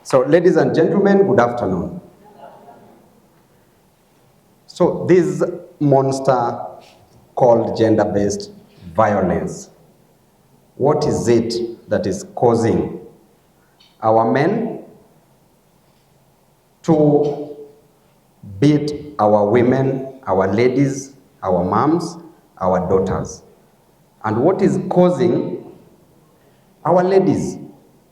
So, ladies and gentlemen, good afternoon. So, this monster called gender-based violence, what is it that is causing our men to beat our women, our ladies, our moms, our daughters? And what is causing our ladies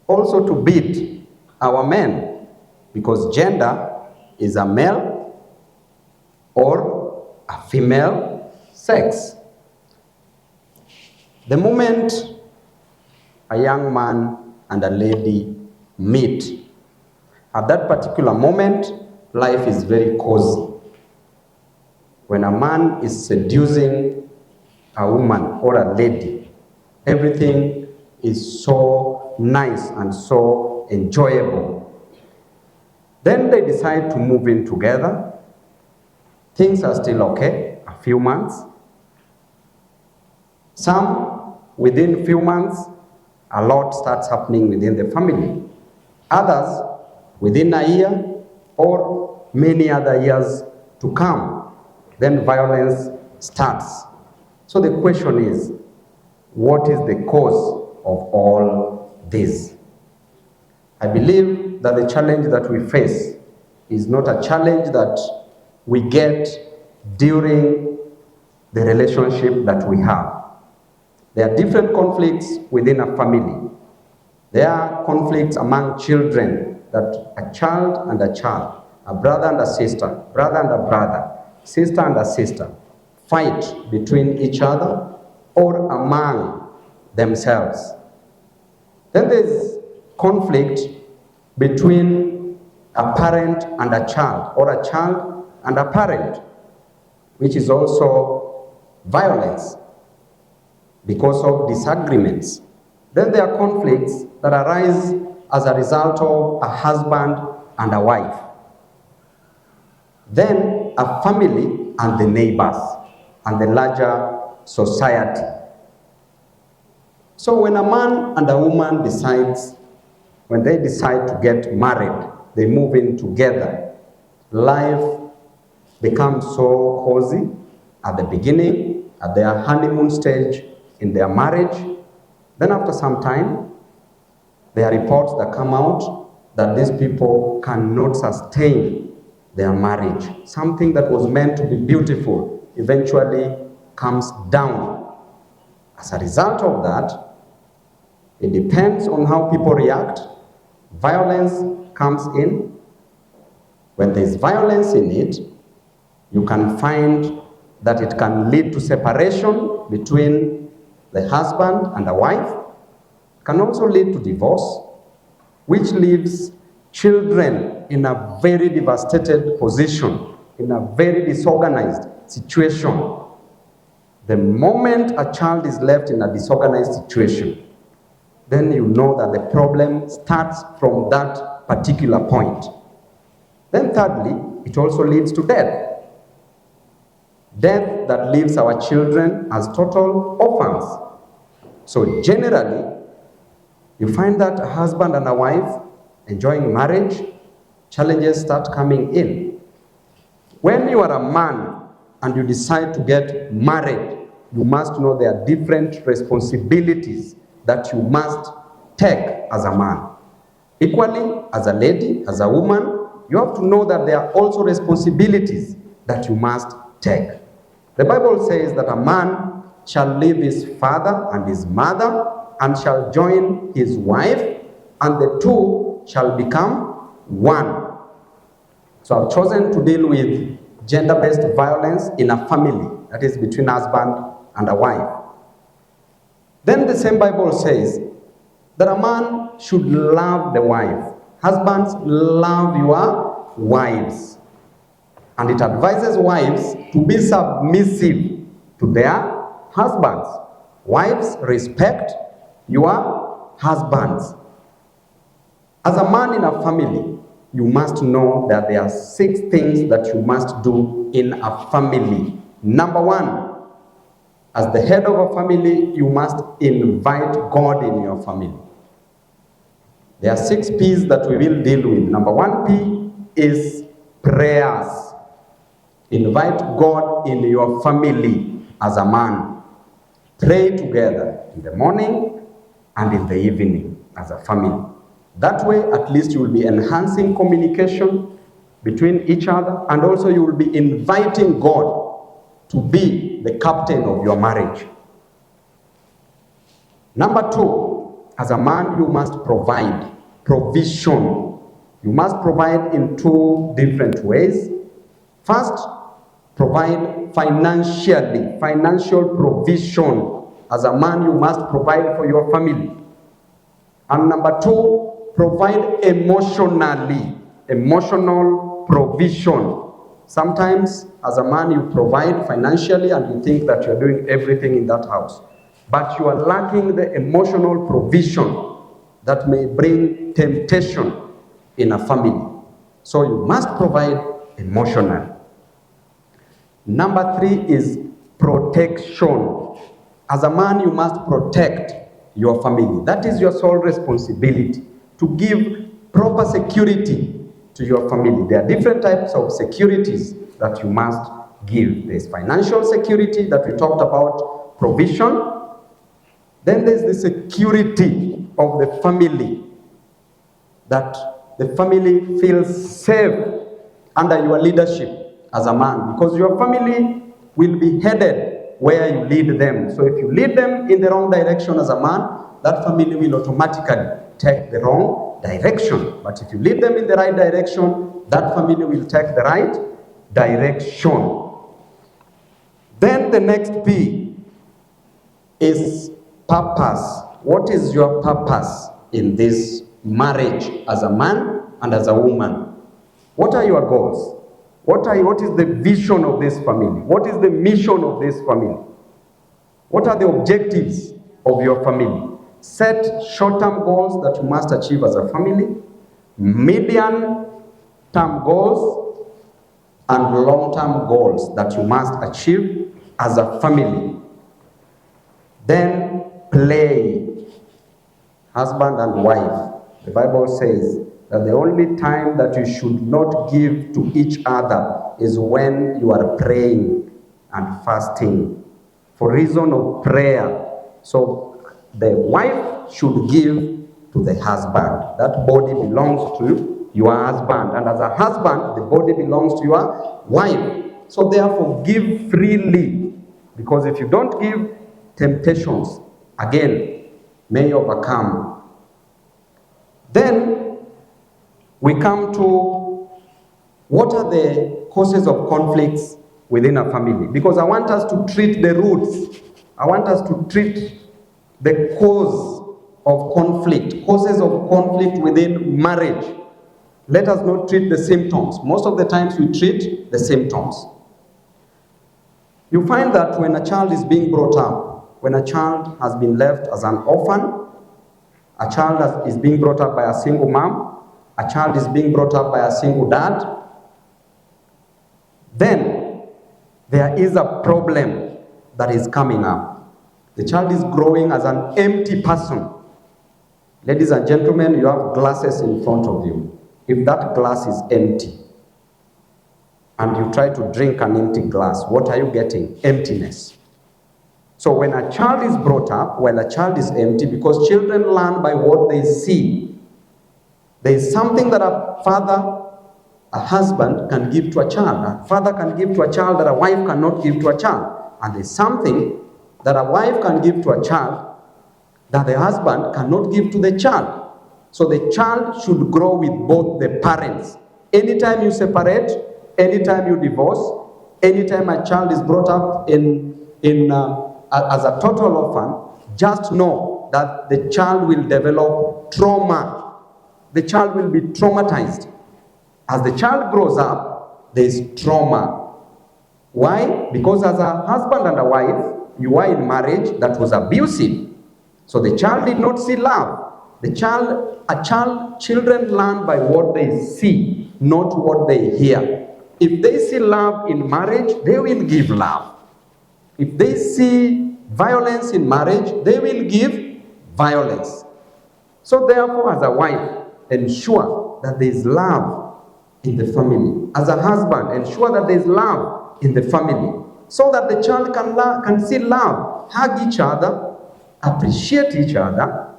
also to beat our men? Because gender is a male or a female sex. The moment a young man and a lady meet, at that particular moment, life is very cozy. When a man is seducing a woman or a lady, everything is so nice and so enjoyable. Then they decide to move in together. Things are still okay, a few months. Some, within a few months, a lot starts happening within the family. Others, within a year or many other years to come, then violence starts. So the question is, what is the cause of all this? I believe that the challenge that we face is not a challenge that we get during the relationship that we have. There are different conflicts within a family. There are conflicts among children, that a child and a child, a brother and a sister, brother and a brother, sister and a sister, fight between each other or among themselves. Then there's conflict between a parent and a child, or a child and a parent, which is also violence because of disagreements. Then there are conflicts that arise as a result of a husband and a wife. Then a family and the neighbors and the larger society. So when a man and a woman when they decide to get married, they move in together, life becomes so cozy at the beginning, at their honeymoon stage in their marriage. Then after some time, there are reports that come out that these people cannot sustain their marriage. Something that was meant to be beautiful eventually comes down. As a result of that, it depends on how people react. Violence comes in. When there's violence in it, you can find that it can lead to separation between the husband and the wife. It can also lead to divorce, which leaves children in a very devastated position, in a very disorganized situation. The moment a child is left in a disorganized situation, then you know that the problem starts from that particular point. Then thirdly, it also leads to death. Death that leaves our children as total orphans. So generally, you find that a husband and a wife enjoying marriage, challenges start coming in. When you are a man and you decide to get married, you must know there are different responsibilities that you must take as a man. Equally, as a lady, as a woman, you have to know that there are also responsibilities that you must take. The Bible says that a man shall leave his father and his mother and shall join his wife, and the two shall become one. So I've chosen to deal with gender-based violence in a family, that is between husband and a wife. Then the same Bible says that a man should love the wife. Husbands, love your wives. And it advises wives to be submissive to their husbands. Wives, respect your husbands. As a man in a family, you must know that there are 6 things that you must do in a family. Number 1, as the head of a family, you must invite God in your family. There are 6 P's that we will deal with. Number 1 P is prayers. Invite God in your family as a man. Pray together in the morning and in the evening as a family. That way, at least you will be enhancing communication between each other, and also you will be inviting God to be the captain of your marriage. Number 2, as a man, you must provide provision. You must provide in 2 different ways. First, provide financial provision. As a man, you must provide for your family. And number 2, provide emotional provision. Sometimes, as a man, you provide financially and you think that you're doing everything in that house. But you are lacking the emotional provision that may bring temptation in a family. So you must provide emotionally. Number 3 is protection. As a man, you must protect your family. That is your sole responsibility, to give proper security to your family. There are different types of securities that you must give. There's financial security that we talked about, provision. Then there's the security of the family, that the family feels safe under your leadership as a man, because your family will be headed where you lead them. So if you lead them in the wrong direction as a man, that family will automatically take the wrong direction. But if you lead them in the right direction, that family will take the right direction. Then the next P is purpose. What is your purpose in this marriage as a man and as a woman? What are your goals? What is the vision of this family? What is the mission of this family? What are the objectives of your family? Set short-term goals that you must achieve as a family, medium-term goals, and long-term goals that you must achieve as a family. Then play. Husband and wife. The Bible says that the only time that you should not give to each other is when you are praying and fasting for reason of prayer. So the wife should give to the husband. That body belongs to your husband, and as a husband, the body belongs to your wife. So therefore, give freely, because if you don't give, temptations again may overcome. Then we come to what are the causes of conflicts within a family, because I want us to treat the roots. I want us to treat the cause of conflict, causes of conflict within marriage. Let us not treat the symptoms. Most of the times we treat the symptoms. You find that when a child is being brought up, when a child has been left as an orphan, a child is being brought up by a single mom, a child is being brought up by a single dad, then there is a problem that is coming up. The child is growing as an empty person. Ladies and gentlemen, you have glasses in front of you. If that glass is empty, and you try to drink an empty glass, what are you getting? Emptiness. So when a child is brought up, when a child is empty, because children learn by what they see. There is something that a father, a husband can give to a child. A father can give to a child that a wife cannot give to a child. And there's something that a wife can give to a child that the husband cannot give to the child. So the child should grow with both the parents. Anytime you separate, anytime you divorce, anytime a child is brought up as a total orphan, just know that the child will develop trauma. The child will be traumatized. As the child grows up, there is trauma. Why? Because as a husband and a wife, you are in marriage that was abusive. So the child did not see love. Children learn by what they see, not what they hear. If they see love in marriage, they will give love. If they see violence in marriage, they will give violence. So therefore, as a wife, ensure that there is love in the family. As a husband, ensure that there is love in the family, so that the child can see love, hug each other, appreciate each other,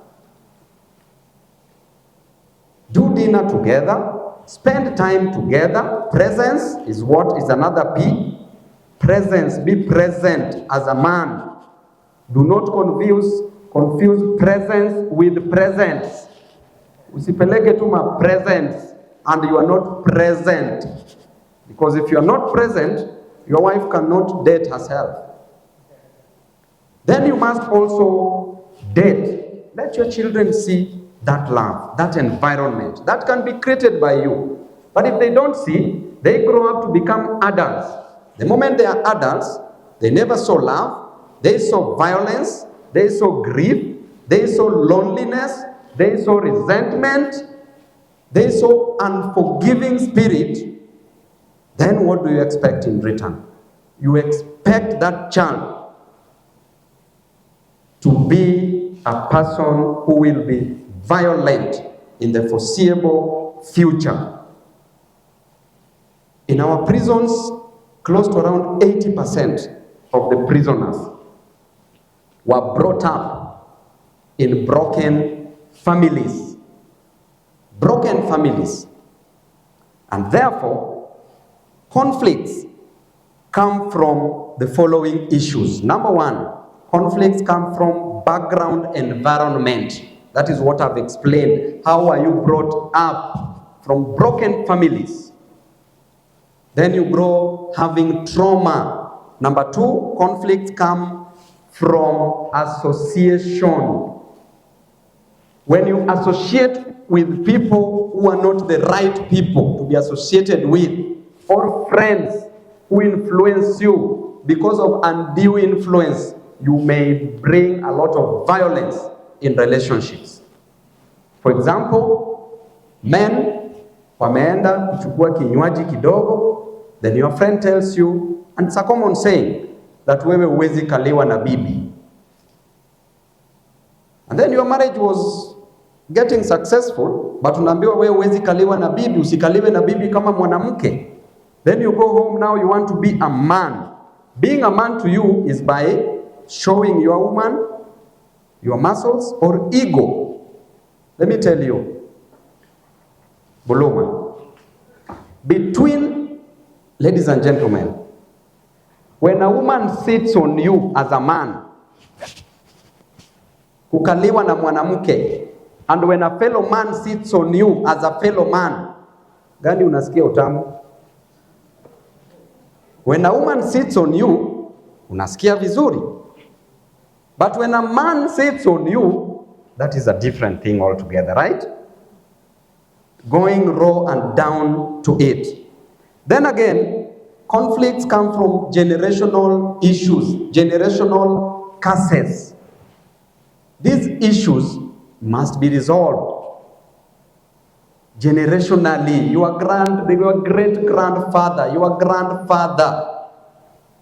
do dinner together, spend time together. Presence is what is another P. Presence, be present as a man. Do not confuse presence with presence. Usipeleke tu ma presence and you are not present. Because if you are not present, your wife cannot date herself. Then you must also date. Let your children see that love, that environment. That can be created by you. But if they don't see, they grow up to become adults. The moment they are adults, they never saw love, they saw violence, they saw grief, they saw loneliness, they saw resentment, they saw unforgiving spirit. Then what do you expect in return? You expect that child to be a person who will be violent in the foreseeable future. In our prisons, close to around 80% of the prisoners were brought up in broken families. Broken families. And therefore, conflicts come from the following issues. Number one, conflicts come from background environment. That is what I've explained. How are you brought up from broken families? Then you grow having trauma. Number two, conflicts come from association. When you associate with people who are not the right people to be associated with, or friends who influence you because of undue influence, you may bring a lot of violence in relationships. For example, men wameenda kuchukua kinywaji kidogo, then your friend tells you, and it's a common saying, that wewe huwezi kaliwa na bibi. And then your marriage was getting successful, but unaambiwa wewe huwezi kaliwa na bibi, usikaliwe na bibi kama mwanamke. Then you go home, now you want to be a man. Being a man to you is by showing your woman your muscles or ego. Let me tell you, Buluma, between, ladies and gentlemen, when a woman sits on you as a man, kukaliwa na mwanamke, and when a fellow man sits on you as a fellow man, gani unasikia utamu? When a woman sits on you, unasikia vizuri. But when a man sits on you, that is a different thing altogether, right? Going raw and down to it. Then again, conflicts come from generational issues, generational curses. These issues must be resolved generationally. Your great-grandfather, your grandfather,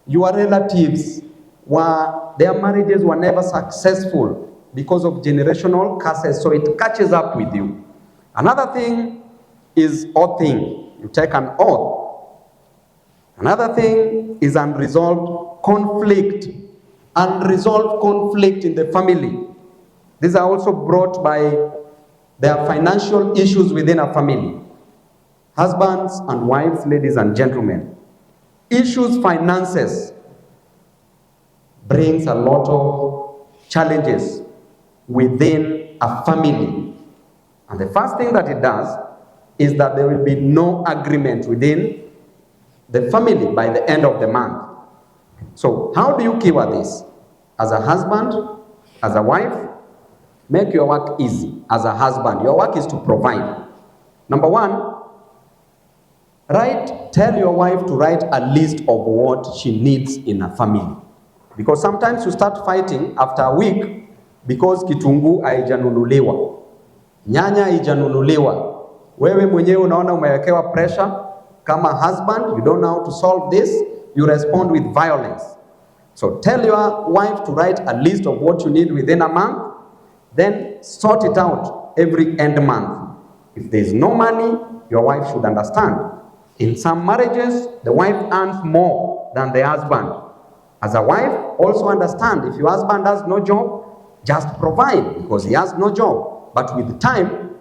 your relatives, their marriages were never successful because of generational curses, so it catches up with you. Another thing is oathing. You take an oath. Another thing is unresolved conflict. Unresolved conflict in the family. These are also brought by their financial issues within a family. Husbands and wives, ladies and gentlemen, issues finances brings a lot of challenges within a family. And the first thing that it does is that there will be no agreement within the family by the end of the month. So how do you cure this? As a husband, as a wife, make your work easy. As a husband, your work is to provide. Number one, tell your wife to write a list of what she needs in a family. Because sometimes you start fighting after a week because kitunguu haijanunuliwa, nyanya haijanunuliwa. Wewe mwenyewe unaona umewekewa pressure. Kama husband, you don't know how to solve this, you respond with violence. So tell your wife to write a list of what you need within a month, then sort it out every end month. If there is no money, your wife should understand. In some marriages, the wife earns more than the husband. As a wife, also understand, if your husband has no job, just provide because he has no job. But with time,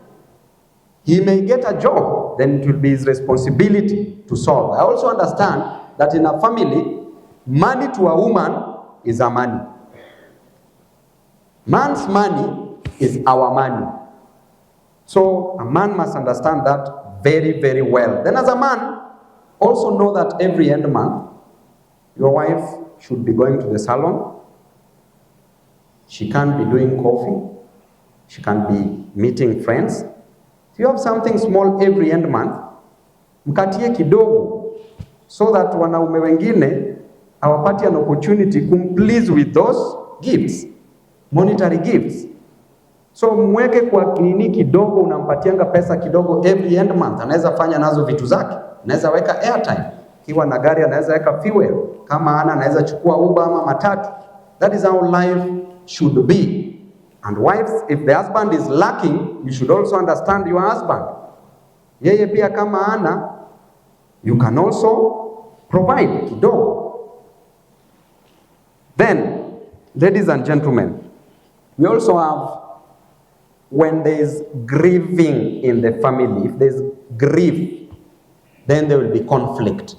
he may get a job, then it will be his responsibility to solve. I also understand that in a family, money to a woman is a money. Man's money is our money. So a man must understand that very, very well. Then as a man, also know that every end month, your wife should be going to the salon. She can't be doing coffee. She can't be meeting friends. If you have something small every end month, mkatie kidogo, so that wanaume wengine hawapati an opportunity please with those gifts, monetary gifts. So mweke kwa nini kidogo, unampatianga pesa kidogo every end month, anaweza fanya nazo vitu zake. Anaweza weka airtime, kiwa na gari anaweza weka fuel, kama anaweza chukua Uber ama matatu. That is how life should be. And wives, if the husband is lacking, you should also understand your husband. Yeye pia kama you can also provide kidogo. Then, ladies and gentlemen, we also have when there is grieving in the family. If there is grief, then there will be conflict.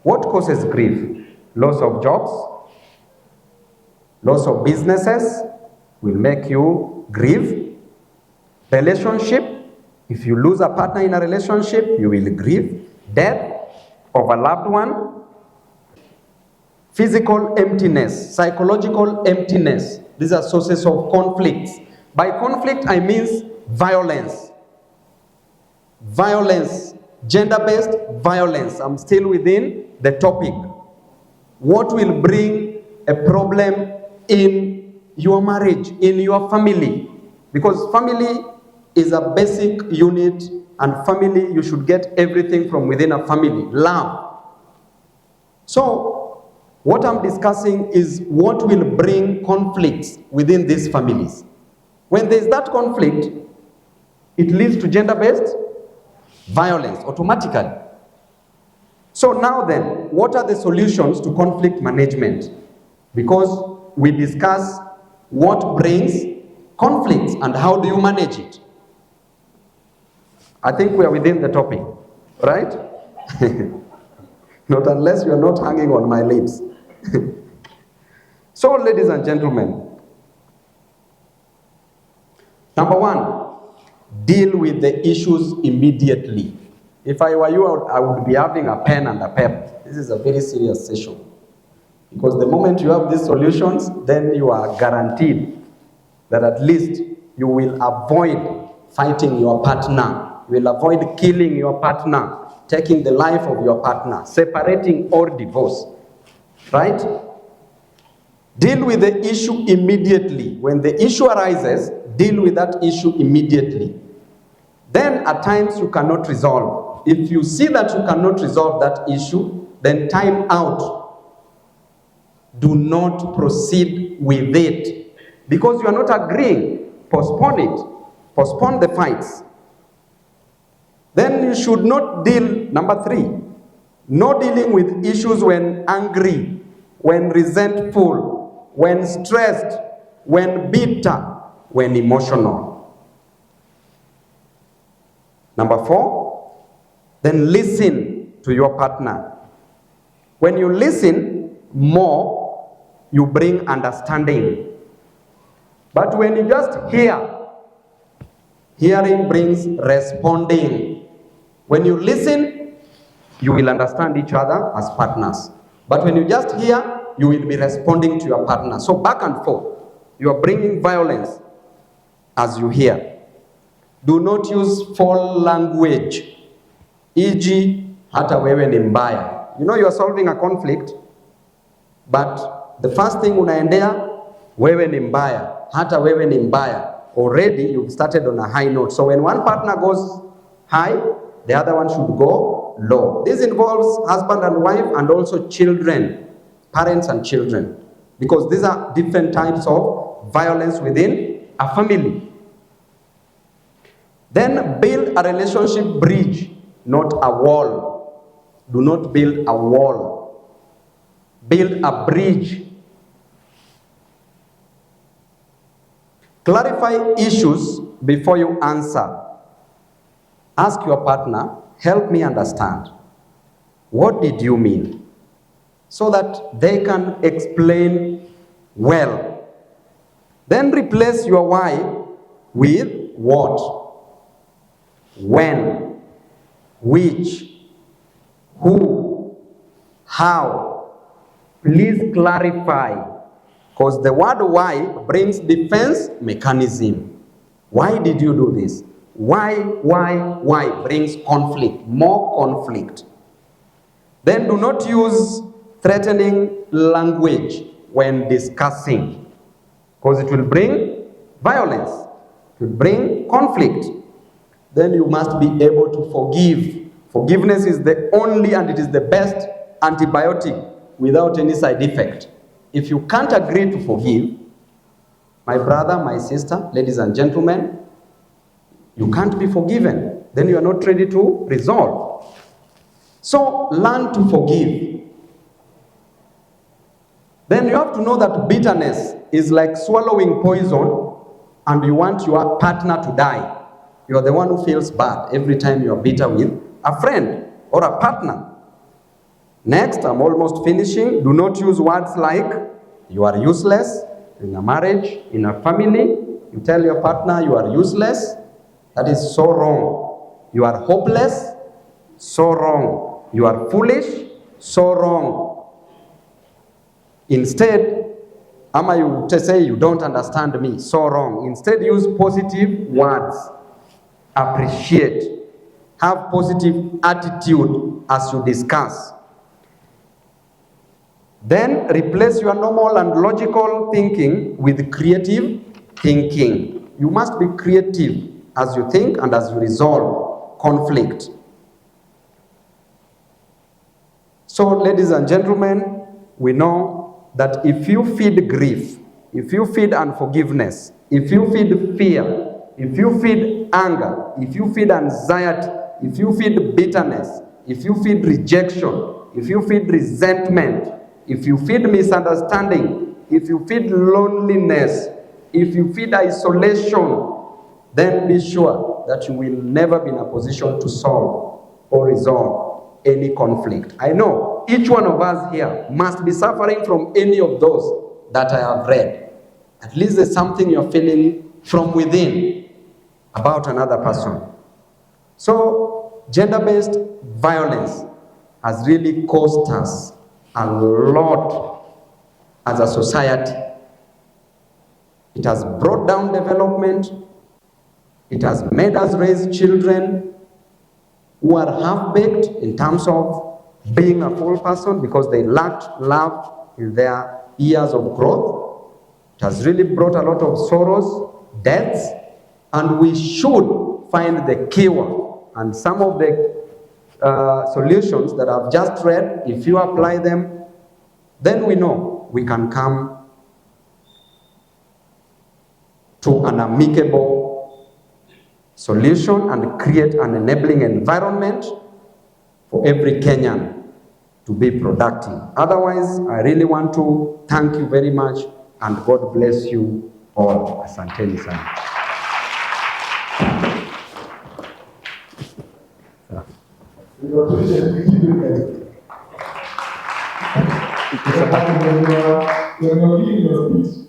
What causes grief? Loss of jobs, loss of businesses will make you grieve. Relationship, if you lose a partner in a relationship, you will grieve. Death of a loved one. Physical emptiness, psychological emptiness. These are sources of conflicts. By conflict, I mean violence. Violence, gender-based violence. I'm still within the topic. What will bring a problem in your marriage, in your family? Because family is a basic unit, and family, you should get everything from within a family. Love. So, what I'm discussing is what will bring conflicts within these families. When there's that conflict, it leads to gender-based violence automatically. So now then, what are the solutions to conflict management? Because we discuss what brings conflicts and how do you manage it. I think we are within the topic, right? Not unless you are not hanging on my lips. So, ladies and gentlemen, number one, deal with the issues immediately. If I were you, I would be having a pen and a paper. This is a very serious session. Because the moment you have these solutions, then you are guaranteed that at least you will avoid fighting your partner. You will avoid killing your partner, taking the life of your partner, separating or divorce. Right? Deal with the issue immediately. When the issue arises, deal with that issue immediately. Then at times you cannot resolve. If you see that you cannot resolve that issue, then time out. Do not proceed with it. Because you are not agreeing, postpone it. Postpone the fights. Then you should not deal, number three, no dealing with issues when angry, when resentful, when stressed, when bitter, when emotional. Number four, then listen to your partner. When you listen more, you bring understanding. But when you just hear, hearing brings responding. When you listen, you will understand each other as partners. But when you just hear, you will be responding to your partner. So back and forth, you are bringing violence as you hear. Do not use foul language. E.g., hata wewe ni mbaya. You know you are solving a conflict, but the first thing unaendea, wewe ni mbaya, hata wewe ni mbaya. Already you've started on a high note. So when one partner goes high, the other one should go low. This involves husband and wife and also children, parents and children, because these are different types of violence within a family. Then build a relationship bridge, not a wall. Do not build a wall. Build a bridge. Clarify issues before you answer. Ask your partner, help me understand. What did you mean? So that they can explain well. Then replace your why with what, when, which, who, how. Please clarify, because the word why brings defense mechanism. Why did you do this? Why brings conflict, more conflict. Then do not use threatening language when discussing, because it will bring violence, it will bring conflict. Then you must be able to forgive. Forgiveness is the only and it is the best antibiotic without any side effect. If you can't agree to forgive, my brother, my sister, ladies and gentlemen, you can't be forgiven. Then you are not ready to resolve. So learn to forgive. Then you have to know that bitterness is like swallowing poison and you want your partner to die. You are the one who feels bad every time you are bitter with a friend or a partner. Next, I'm almost finishing. Do not use words like you are useless in a marriage, in a family. You tell your partner you are useless. That is so wrong. You are hopeless. So wrong. You are foolish. So wrong. Instead, ama you say you don't understand me. So wrong. Instead, use positive words. Appreciate. Have positive attitude as you discuss. Then replace your normal and logical thinking with creative thinking. You must be creative as you think and as you resolve conflict. So, ladies and gentlemen, we know that if you feed grief, if you feed unforgiveness, if you feed fear, if you feed anger, if you feed anxiety, if you feed bitterness, if you feed rejection, if you feed resentment, if you feed misunderstanding, if you feed loneliness, if you feed isolation, then be sure that you will never be in a position to solve or resolve any conflict. I know each one of us here must be suffering from any of those that I have read. At least there's something you're feeling from within about another person. So, gender-based violence has really cost us a lot as a society. It has brought down development. It has made us raise children who are half-baked in terms of being a full person because they lacked love in their years of growth. It has really brought a lot of sorrows, deaths, and we should find the cure. And some of the solutions that I've just read, if you apply them, then we know we can come to an amicable solution and create an enabling environment for every Kenyan to be productive. Otherwise, I really want to thank you very much and God bless you all. Asanteni sana. When you are leading your speech,